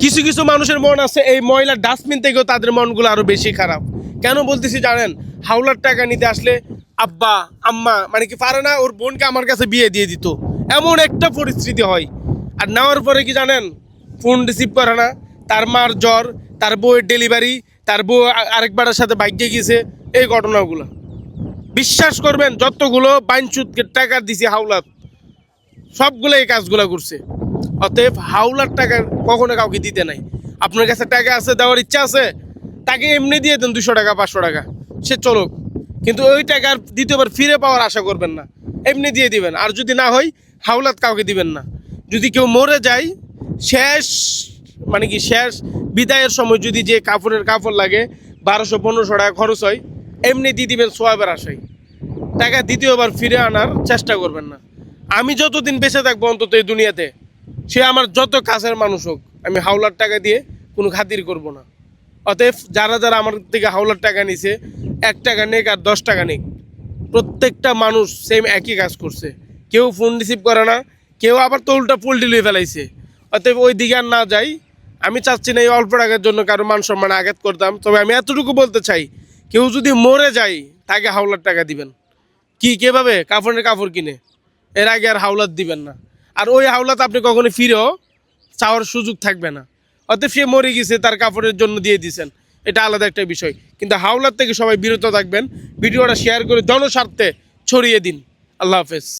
কিছু কিছু মানুষের মন আছে এই ময়লা ডাস্টবিন থেকেও তাদের মনগুলো আরো বেশি খারাপ। কেন বলতেছি জানেন? হাওলার টাকা নিতে আসলে আব্বা আম্মা মানে কি পারে না ওর বোনকে আমার কাছে বিয়ে দিয়ে দিত, এমন একটা পরিস্থিতি হয়। আর নেওয়ার পরে কি জানেন, ফোন রিসিভ করে না, তার মার জ্বর, তার বউয়ের ডেলিভারি, তার বউ আরেকবারের সাথে বাইকে গিয়েছে, এই ঘটনাগুলো। বিশ্বাস করবেন যতগুলো বাইনচুতকে টাকা দিছে হাওলাত, সবগুলো এই কাজগুলো করছে। অতএব হাওলার টাকা কখনো কাউকে দিতে নাই। আপনার কাছে টাকা আছে, দেওয়ার ইচ্ছা আছে, তাকে এমনি দিয়ে দেন 200 টাকা 500 টাকা, সে চলুক। কিন্তু ওই টাকা আর দ্বিতীয়বার ফিরে পাওয়ার আশা করবেন না, এমনি দিয়ে দিবেন। আর যদি না হয় হাওলাত কাউকে দিবেন না। যদি কেউ মরে যায়, শেষ মানে কি শেষ বিদায়ের সময় যদি যে কাপড় লাগে 1200-1500 টাকা খরচ হয়, এমনি দিয়ে দিবেন সোয়াবের আশায়। টাকা দ্বিতীয়বার ফিরে আনার চেষ্টা করবেন না। আমি যতদিন বেঁচে থাকবো অন্তত এই দুনিয়াতে, সে আমার যত কাছের মানুষ হোক, আমি হাওলার টাকা দিয়ে কোনো খাতির করব না। অতএব যারা যারা আমার থেকে হাওলার টাকা নিছে, 1 টাকা নেক আর 10 টাকা নেক, প্রত্যেকটা মানুষ সেম একই কাজ করছে। কেউ ফোন রিসিভ করে না, কেউ আবার তো উল্টা পোল্টি লুয়ে ফেলাইছে। অতএব ওই দিকে আর না যাই। আমি চাচ্ছি না এই অল্প টাকার জন্য কারো মান সম্মান আঘাত করতাম। তবে আমি এতটুকু বলতে চাই, কেউ যদি মরে যায় তাকে হাওলার টাকা দিবেন। কি কিভাবে? কাপড় কিনে, এর আগে আর হাওলাত দিবেন না। আর ওই হাওলাত আপনি কখনো ফিরেও চাওয়ার সুযোগ থাকবে না। অতএব সে মরে গেছে, তার কাপড়ের জন্য দিয়ে দিয়েছেন, এটা আলাদা একটা বিষয়। কিন্তু হাওলাত থেকে সবাই বিরত থাকবেন। ভিডিওটা শেয়ার করে জনস্বার্থে ছড়িয়ে দিন। আল্লাহ হাফেজ।